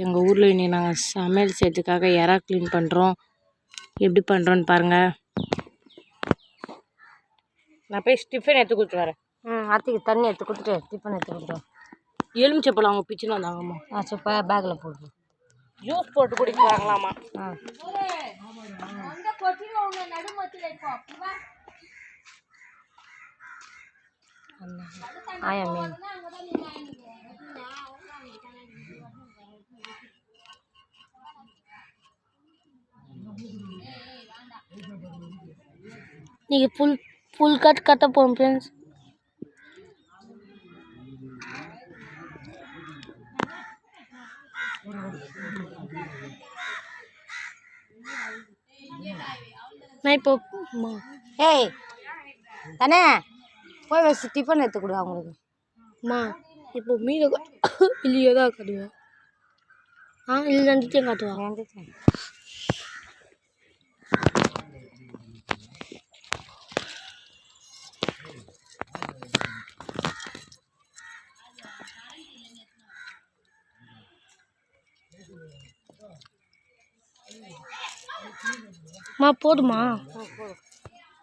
எங்கள் ஊரில் இன்றைக்கி நாங்கள் சமையல் செய்யறதுக்காக எறா க்ளீன் பண்ணுறோம். எப்படி பண்ணுறோன்னு பாருங்கள். நான் போய் டிஃபன் எடுத்து கொடுத்துட்டு வரேன். அத்தைக்கு தண்ணி எடுத்து கொடுத்துட்டு டிஃபன் எடுத்து கொடுத்துருவோம். எலுமிச்சப்பழம் அவங்க பிச்சுன்னு வந்தாங்கம்மா. சூப்பா பேக்கில் போடுறோம். ஜூஸ் போட்டு குடிக்கிறாங்களாம்மா. ஆயா மீன் நீங்கள் ஃபுல் கட்ட போகும் ஃப்ரெண்ட்ஸ். நான் இப்போ ஏய் தானே போய் வச்சு டிஃபன் எடுத்து கொடு அவங்களுக்கு. அம்மா இப்போ மீன் இல்லையோ தான் காட்டுவேன். இல்லை ரெண்டுத்தையும் காட்டுவாங்க. போதுமா?